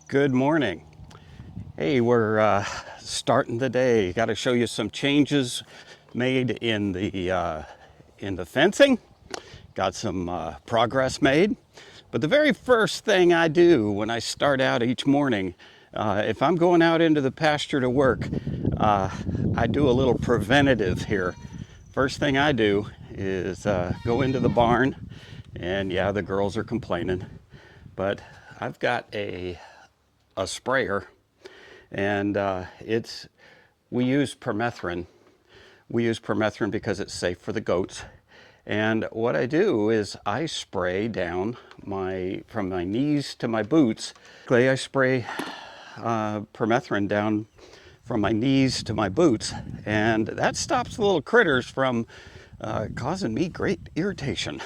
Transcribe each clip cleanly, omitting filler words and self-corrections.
Good morning. Hey, we're starting the day. Got to show you some changes made in the fencing. Got some progress made. But the very first thing I do when I start out each morning, if I'm going out into the pasture to work, I do a little preventative here. First thing I do is go into the barn, and yeah, the girls are complaining, but I've got a sprayer, and we use permethrin. We use permethrin because it's safe for the goats. And what I do is I spray down from my knees to my boots. I spray permethrin down from my knees to my boots, and that stops the little critters from causing me great irritation.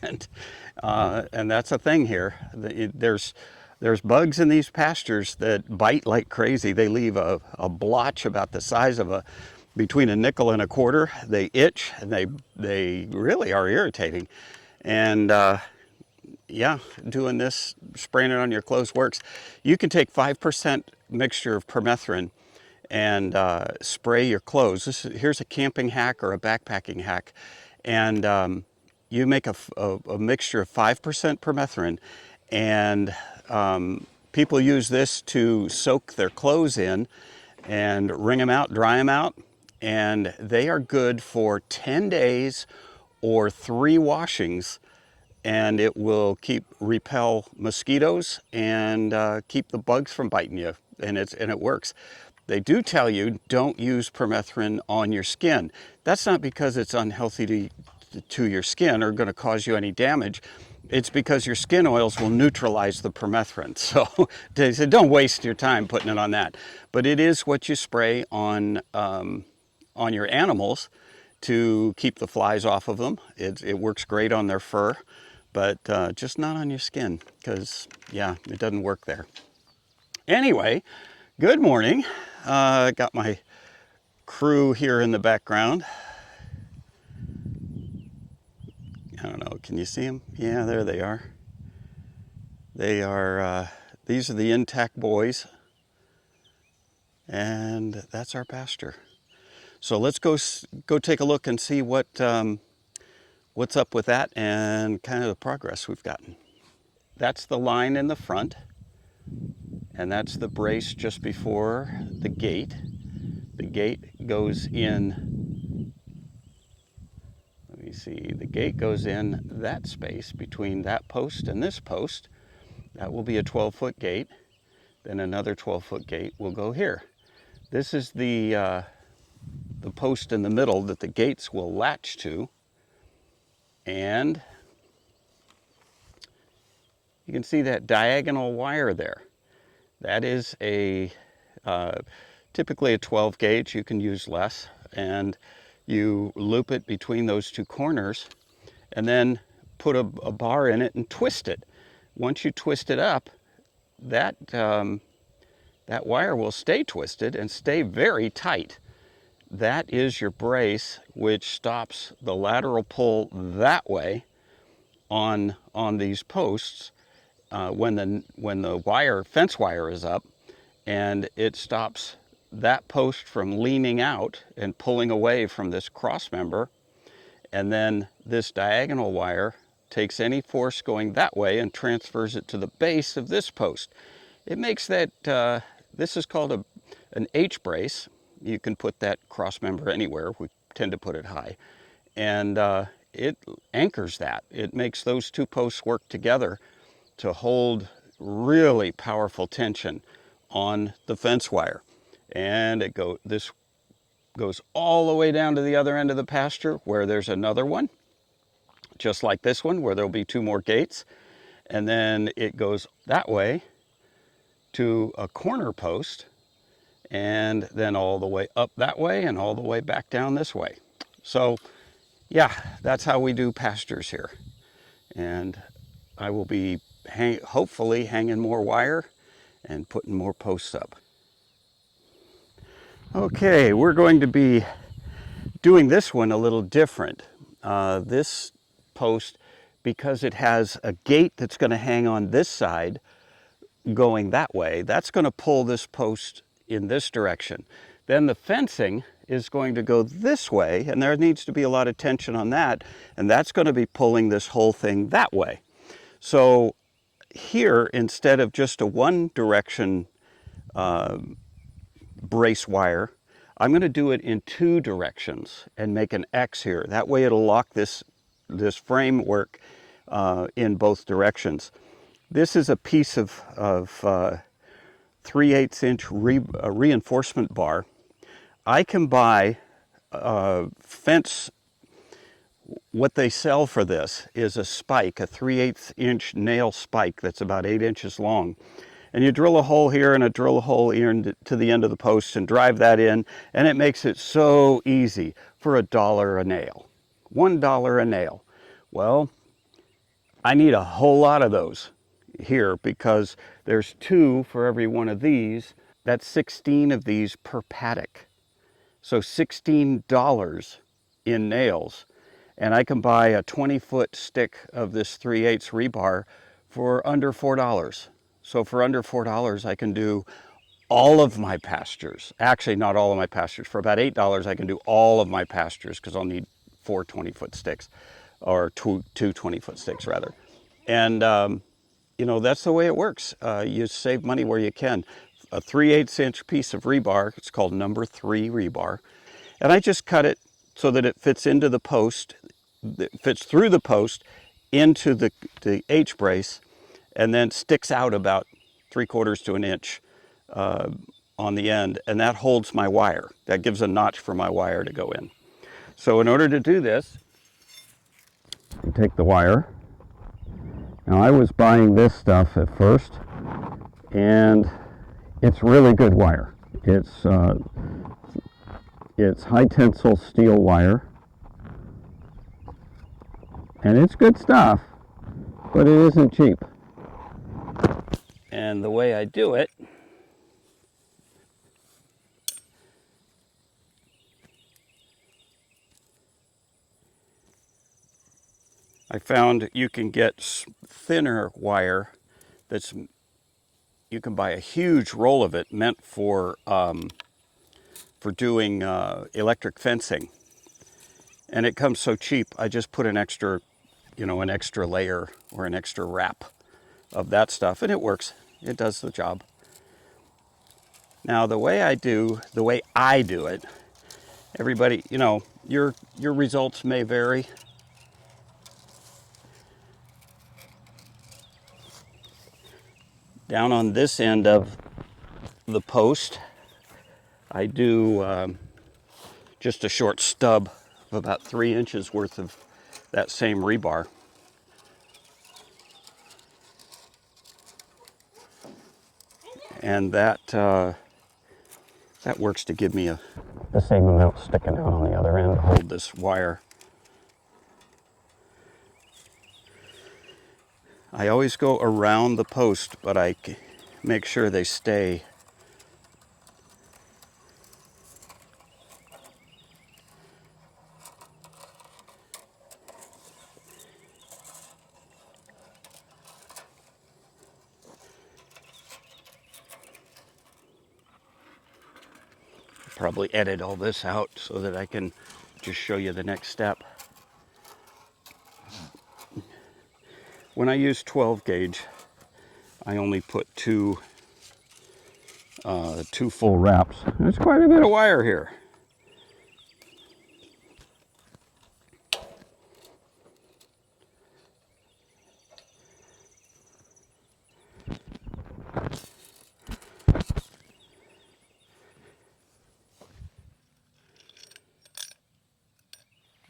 and and that's a thing here. There's bugs in these pastures that bite like crazy. They leave a blotch about the size of between a nickel and a quarter. They itch, and they really are irritating. And yeah, doing this, spraying it on your clothes works. You can take 5% mixture of permethrin and spray your clothes. Here's a camping hack or a backpacking hack. And you make a mixture of 5% permethrin, and people use this to soak their clothes in and wring them out, dry them out, and they are good for 10 days or 3 washings, and it will repel mosquitoes and keep the bugs from biting you, and it works. They do tell you don't use permethrin on your skin. That's not because it's unhealthy to your skin or going to cause you any damage. It's because your skin oils will neutralize the permethrin. So they said don't waste your time putting it on that. But it is what you spray on your animals to keep the flies off of them. It works great on their fur, but just not on your skin, because yeah, it doesn't work there. Anyway, good morning. Got my crew here in the background. I don't know, can you see them? Yeah, there they are. These are the intact boys, and that's our pasture. So let's go take a look and see what's up with that and kind of the progress we've gotten. That's the line in the front, and that's the brace just before the gate. The gate goes in, let me see, the gate goes in that space between that post and this post. That will be a 12-foot gate. Then another 12-foot gate will go here. This is the post in the middle that the gates will latch to. And you can see that diagonal wire there. That is typically a 12 gauge. You can use less. And you loop it between those two corners and then put a bar in it and twist it. Once you twist it up, that wire will stay twisted and stay very tight. That is your brace, which stops the lateral pull that way on these posts when the fence wire is up, and it stops that post from leaning out and pulling away from this cross member. And then this diagonal wire takes any force going that way and transfers it to the base of this post. It makes that, this is called an H brace. You can put that cross member anywhere. We tend to put it high. And it anchors that. It makes those two posts work together to hold really powerful tension on the fence wire. And this goes all the way down to the other end of the pasture where there's another one, just like this one, where there'll be 2 more gates. And then it goes that way to a corner post, and then all the way up that way and all the way back down this way. So yeah, that's how we do pastures here. And I will be hopefully hanging more wire and putting more posts up. Okay, we're going to be doing this one a little different. This post, because it has a gate that's going to hang on this side, going that way. That's going to pull this post in this direction. Then the fencing is going to go this way, and there needs to be a lot of tension on that, and that's going to be pulling this whole thing that way. So here, instead of just a one direction brace wire, I'm going to do it in two directions and make an X here. That way it'll lock this framework in both directions. This is a piece of 3/8 inch reinforcement bar. I can buy fence. What they sell for this is a spike, a 3/8 inch nail spike that's about 8 inches long. And you drill a hole here and drill a hole here to the end of the post and drive that in, and it makes it so easy for $1 a nail. $1 a nail. Well, I need a whole lot of those here because there's 2 for every one of these. That's 16 of these per paddock. So $16 in nails. And I can buy a 20-foot stick of this 3/8 rebar for under $4. So for under $4, I can do all of my pastures. Actually, not all of my pastures. For about $8, I can do all of my pastures because I'll need 4 20-foot sticks, or two 20-foot sticks rather. And you know, that's the way it works. You save money where you can. A 3/8 inch piece of rebar, it's called number 3 rebar. And I just cut it so that it fits into the post, it fits through the post into the H brace, and then sticks out about 3/4 to an inch on the end, and that holds my wire. That gives a notch for my wire to go in. So in order to do this, you take the wire. Now I was buying this stuff at first, and it's really good wire. It's high tensile steel wire, and it's good stuff, but it isn't cheap. And the way I do it, I found you can get thinner wire that's, you can buy a huge roll of it meant for doing electric fencing. And it comes so cheap, I just put an extra, you know, an extra layer or an extra wrap of that stuff, and it works. It does the job. Now the way I do it, everybody, you know, your results may vary. Down on this end of the post, I do just a short stub of about 3 inches worth of that same rebar. And that works to give me the same amount sticking out on the other end to hold this wire. I always go around the post, but I make sure they stay. Probably edit all this out so that I can just show you the next step. When I use 12 gauge, I only put two full wraps. There's quite a bit of wire here.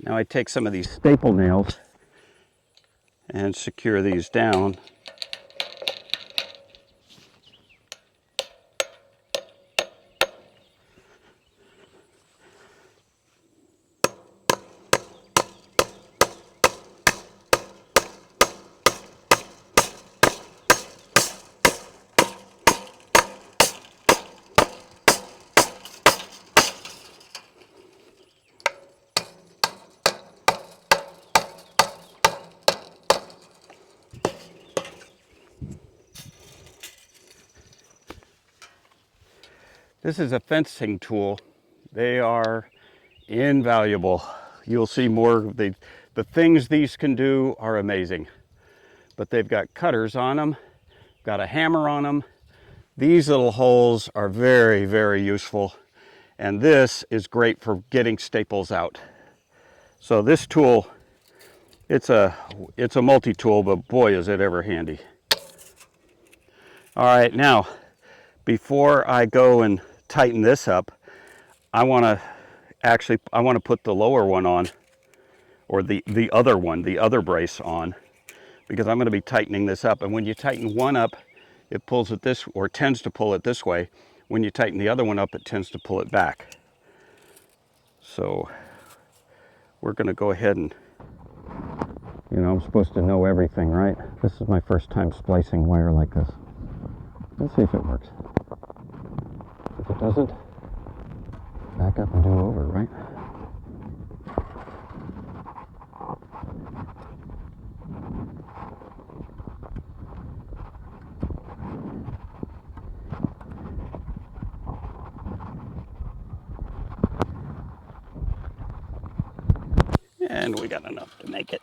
Now I take some of these staple nails and secure these down. This is a fencing tool. They are invaluable. You'll see more. The things these can do are amazing. But they've got cutters on them, got a hammer on them. These little holes are very, very useful. And this is great for getting staples out. So this tool, it's a multi-tool, but boy, is it ever handy. All right, now, before I go and tighten this up, I want to put the lower one on, or the other one, the other brace on, because I'm going to be tightening this up. And when you tighten one up, it pulls it this, or tends to pull it this way. When you tighten the other one up, it tends to pull it back. So we're going to go ahead and, I'm supposed to know everything, right? This is my first time splicing wire like this. Let's see if it works. If it doesn't, back up and do over, right? And we got enough to make it.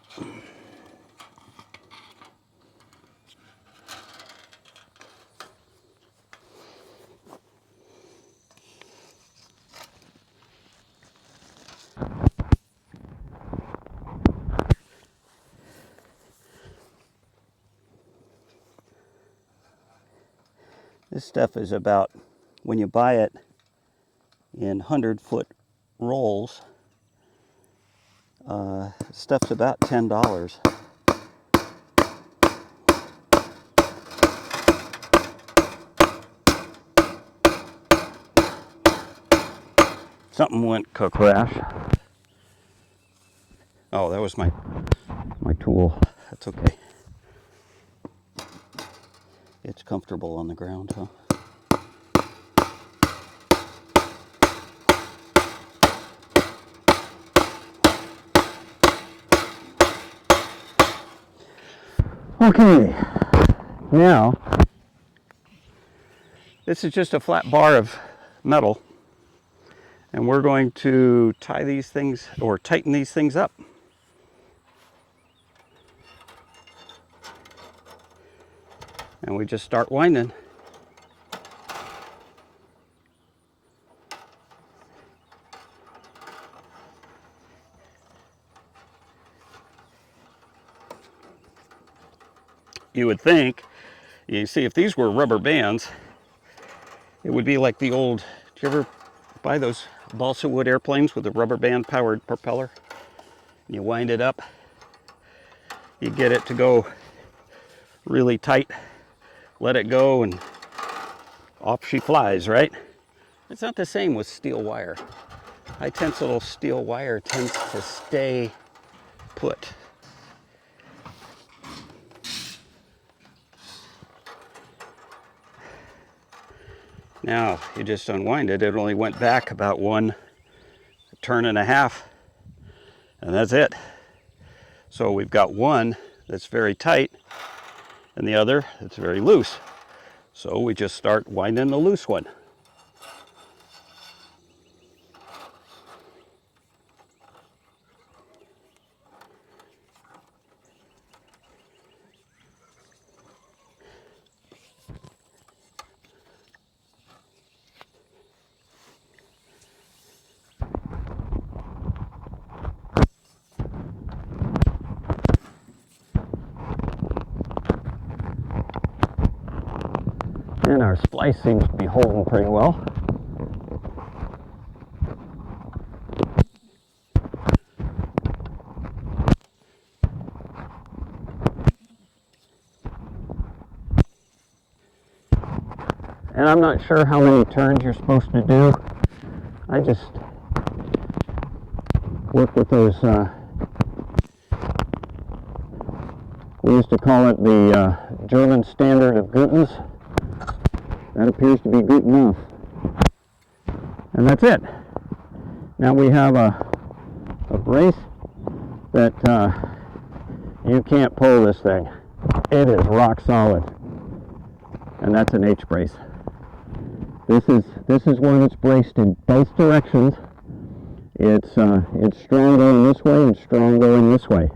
This stuff is about, when you buy it in 100-foot rolls, stuff's about $10. Something went crash. Oh, that was my tool. That's okay. It's comfortable on the ground, huh? Okay, now, this is just a flat bar of metal, and we're going to tie these things, or tighten these things up. And we just start winding. You would think, you see, if these were rubber bands, it would be like the old, did you ever buy those balsa wood airplanes with a rubber band powered propeller? You wind it up, you get it to go really tight, let it go, and off she flies, right? It's not the same with steel wire. High tensile steel wire tends to stay put. Now, you just unwind it, it only went back about one turn and a half, and that's it. So we've got one that's very tight, and the other that's very loose. So we just start winding the loose one. And our splice seems to be holding pretty well. And I'm not sure how many turns you're supposed to do. I just work with those, we used to call it the German standard of Gutens. That appears to be good enough. And that's it. Now we have a brace that you can't pull this thing. It is rock solid. And that's an H brace. This is one that's braced in both directions. It's strong going this way and strong going this way.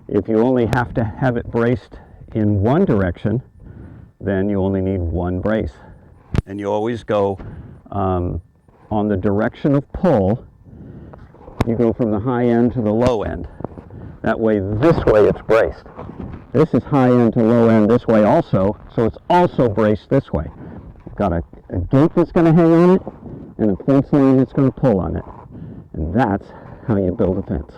If you only have to have it braced in one direction, then you only need one brace. And you always go on the direction of pull. You go from the high end to the low end. That way, this way it's braced. This is high end to low end this way also, so it's also braced this way. You've got a gate that's going to hang on it and a fence line that's going to pull on it. And that's how you build a fence.